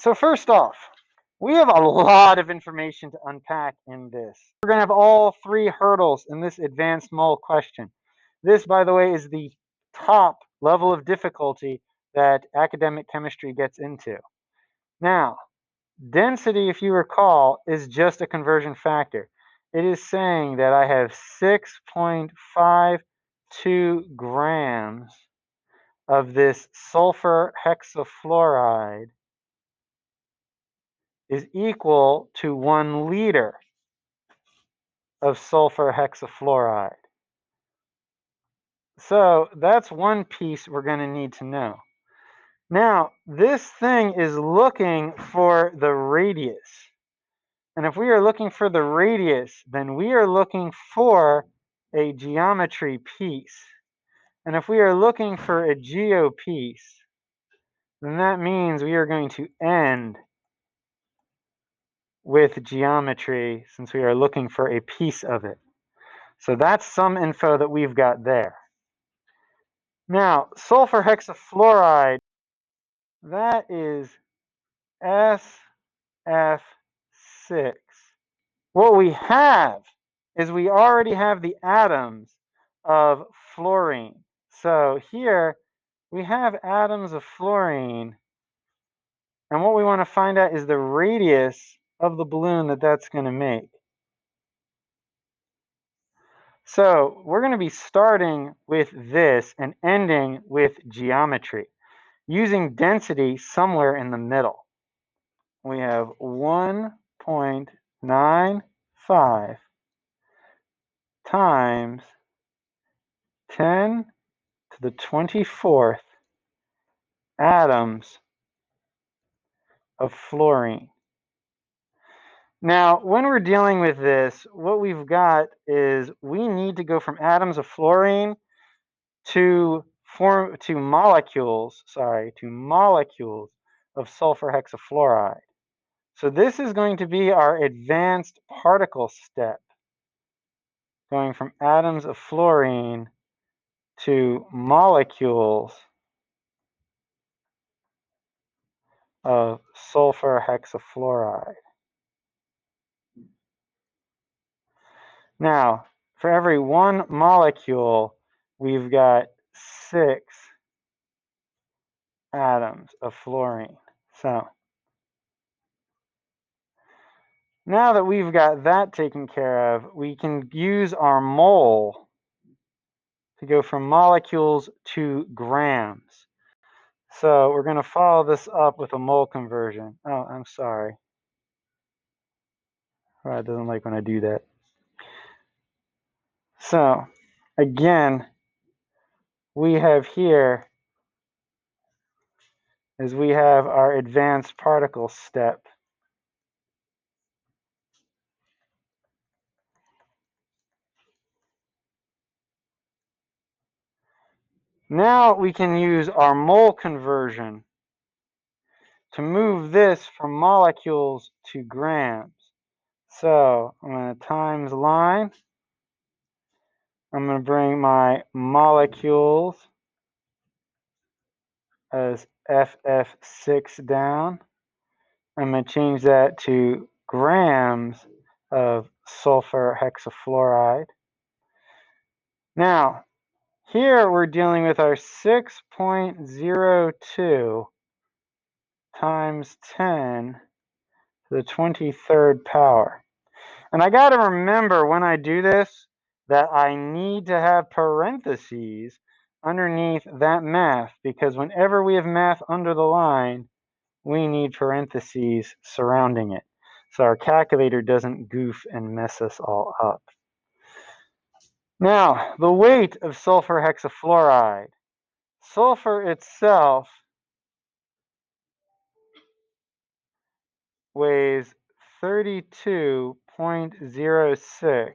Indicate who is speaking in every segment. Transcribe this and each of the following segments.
Speaker 1: So first off, we have a lot of information to unpack in this. We're going to have all three hurdles in this advanced mole question. This, by the way, is the top level of difficulty that academic chemistry gets into. Now, density, if you recall, is just a conversion factor. It is saying that I have 6.52 grams of this sulfur hexafluoride is equal to 1 liter of sulfur hexafluoride. So that's one piece we're going to need to know. Now, this thing is looking for the radius. And if we are looking for the radius, then we are looking for a geometry piece. And if we are looking for a geo piece, then that means we are going to end with geometry since we are looking for a piece of it. So that's some info that we've got there. Now, sulfur hexafluoride, that is SF6. What we have is we already have the atoms of fluorine. So here we have atoms of fluorine, and what we want to find out is the radius of the balloon that that's going to make. So we're going to be starting with this and ending with geometry, using density somewhere in the middle. We have 1.95 times 10 to the 24th atoms of fluorine. Now, when we're dealing with this, what we've got is we need to go from atoms of fluorine to molecules of sulfur hexafluoride. So this is going to be our advanced particle step, going from atoms of fluorine to molecules of sulfur hexafluoride. Now, for every one molecule, we've got 6 atoms of fluorine. So now that we've got that taken care of, we can use our mole to go from molecules to grams. So we're going to follow this up with a mole conversion. Oh, I'm sorry. It doesn't like when I do that. So again, we have here is we have our advanced particle step. Now we can use our mole conversion to move this from molecules to grams. So I'm going to times line. I'm going to bring my molecules as FF6 down. I'm going to change that to grams of sulfur hexafluoride. Now, here we're dealing with our 6.02 times 10 to the 23rd power. And I got to remember when I do this that I need to have parentheses underneath that math, because whenever we have math under the line, we need parentheses surrounding it, so our calculator doesn't goof and mess us all up. Now, the weight of sulfur hexafluoride. Sulfur itself weighs 32.06.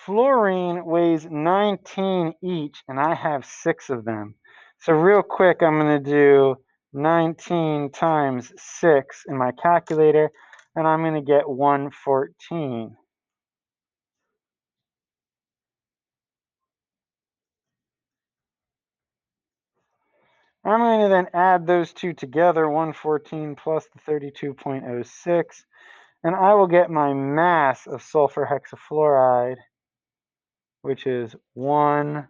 Speaker 1: Fluorine weighs 19 each, and I have 6 of them. So real quick, I'm going to do 19 times 6 in my calculator, and I'm going to get 114. I'm going to then add those two together, 114 plus the 32.06, and I will get my mass of sulfur hexafluoride, which is 146.06.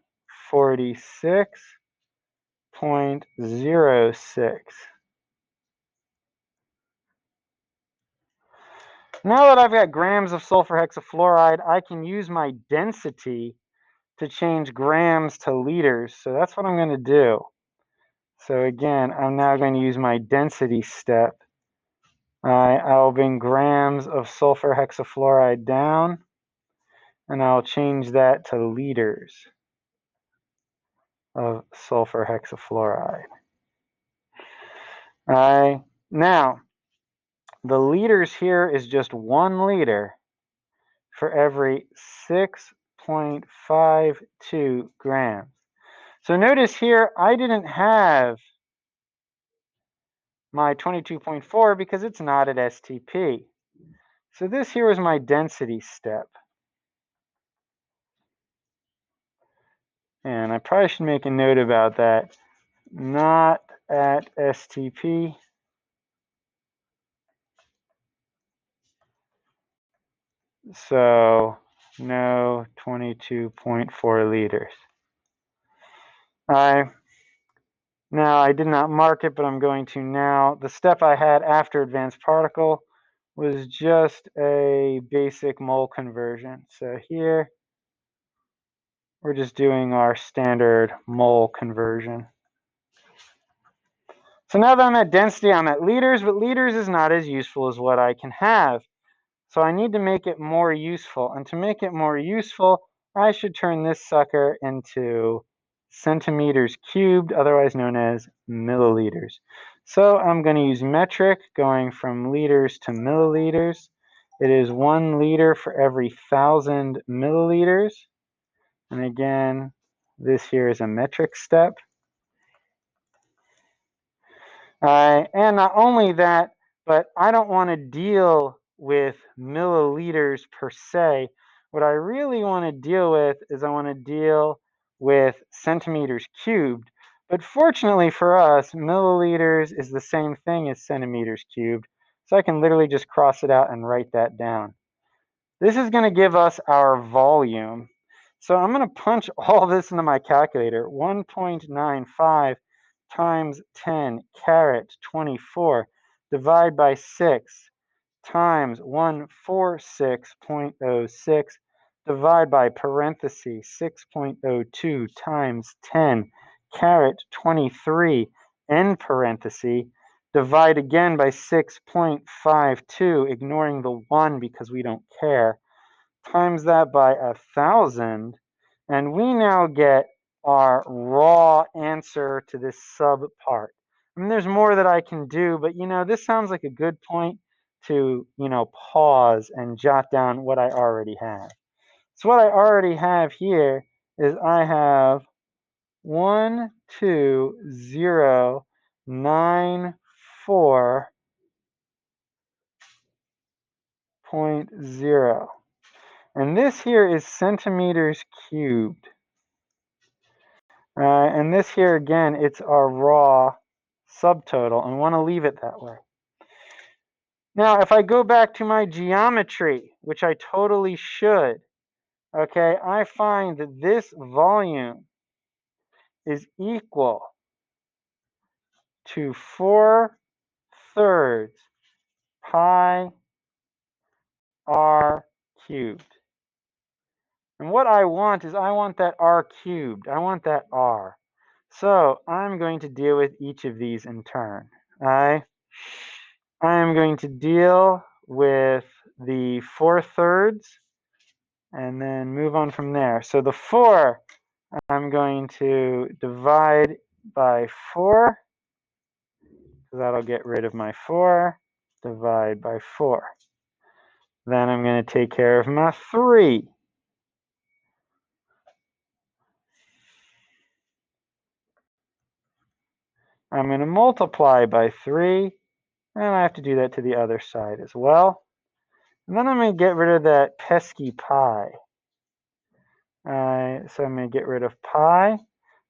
Speaker 1: Now that I've got grams of sulfur hexafluoride, I can use my density to change grams to liters. So that's what I'm going to do. So again, I'm now going to use my density step. I'll bring grams of sulfur hexafluoride down, and I'll change that to liters of sulfur hexafluoride. Now, the liters here is just 1 liter for every 6.52 grams. So notice here, I didn't have my 22.4 because it's not at STP. So this here is my density step. And I probably should make a note about that. Not at STP. So no 22.4 liters. Now I did not mark it, but I'm going to now. The step I had after advanced particle was just a basic mole conversion. So here we're just doing our standard mole conversion. So now that I'm at density, I'm at liters, but liters is not as useful as what I can have. So I need to make it more useful. And to make it more useful, I should turn this sucker into centimeters cubed, otherwise known as milliliters. So I'm going to use metric, going from liters to milliliters. It is 1 liter for every 1,000 milliliters. And again, this here is a metric step. And not only that, but I don't want to deal with milliliters per se. What I really want to deal with is I want to deal with centimeters cubed. But fortunately for us, milliliters is the same thing as centimeters cubed. So I can literally just cross it out and write that down. This is going to give us our volume. So I'm going to punch all this into my calculator. 1.95 times 10 caret 24 divide by 6 times 146.06 divide by parentheses 6.02 times 10 caret 23 end parenthesis divide again by 6.52, ignoring the 1 because we don't care, times that by 1,000, and we now get our raw answer to this sub part. I mean, there's more that I can do, but this sounds like a good point to, pause and jot down what I already have. So what I already have here is I have 12094.0. And this here is centimeters cubed. And this here, again, it's our raw subtotal, and we want to leave it that way. Now, if I go back to my geometry, which I totally should, okay, I find that this volume is equal to 4/3 pi r cubed. And what I want is I want that r cubed. I want that r. So I'm going to deal with each of these in turn. I am going to deal with the 4/3 and then move on from there. So the 4, I'm going to divide by 4. So that'll get rid of my 4. Divide by 4. Then I'm going to take care of my 3. I'm going to multiply by 3, and I have to do that to the other side as well. And then I'm going to get rid of that pesky pi. So I'm going to get rid of pi.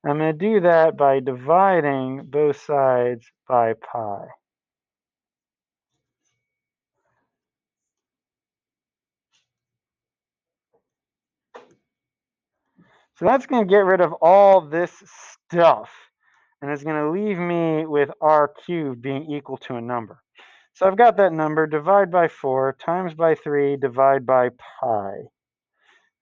Speaker 1: I'm going to do that by dividing both sides by pi. So that's going to get rid of all this stuff, and it's going to leave me with r cubed being equal to a number. So I've got that number, divide by 4, times by 3, divide by pi.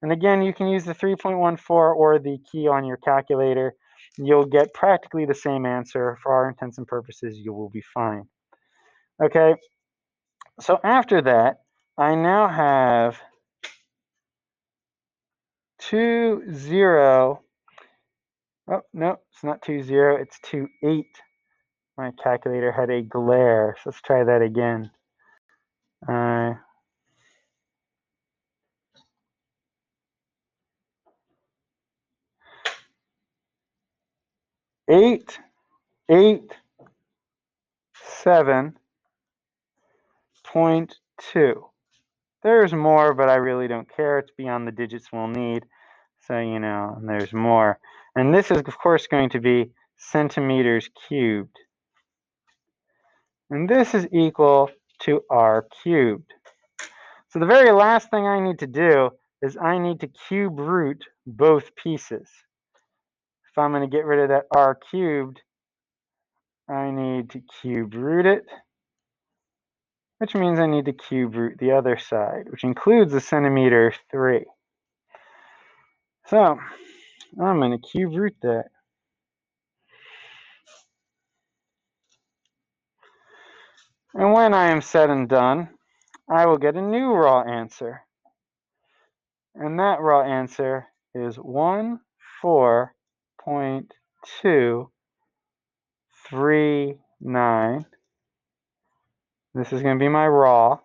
Speaker 1: And again, you can use the 3.14 or the key on your calculator. You'll get practically the same answer. For our intents and purposes, you will be fine. Okay, so after that, I now have 2, 0. Oh, no, it's not 2, 0, it's 2, 8. My calculator had a glare, so let's try that again. 8, 8, 7.2. There's more, but I really don't care. It's beyond the digits we'll need. So, you know, there's more. And this is, of course, going to be centimeters cubed. And this is equal to r cubed. So the very last thing I need to do is I need to cube root both pieces. If I'm going to get rid of that r cubed, I need to cube root it, which means I need to cube root the other side, which includes the centimeter 3. So I'm going to cube root that. And when I am said and done, I will get a new raw answer. And that raw answer is 14.239. This is going to be my raw.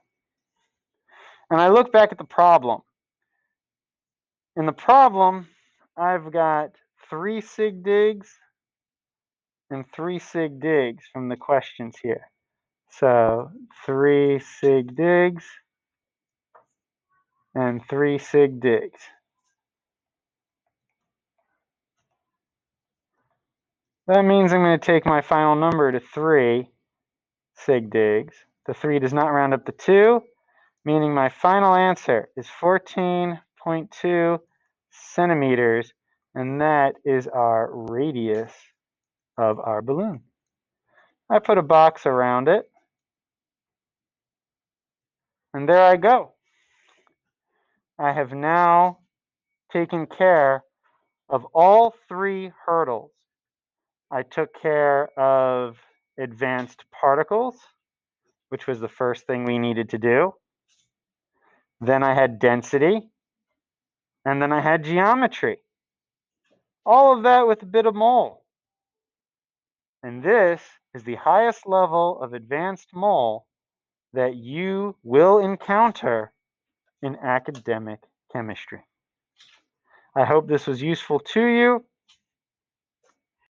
Speaker 1: And I look back at the problem. In the problem, I've got 3 sig digs and 3 sig digs from the questions here. So 3 sig digs and 3 sig digs. That means I'm going to take my final number to 3 sig digs. The 3 does not round up to 2, meaning my final answer is 14.2 centimeters, and that is our radius of our balloon. I put a box around it, and there I go. I have now taken care of all 3 hurdles. I took care of advanced particles, which was the first thing we needed to do. Then I had density, and then I had geometry. All of that with a bit of mole. And this is the highest level of advanced mole that you will encounter in academic chemistry. I hope this was useful to you.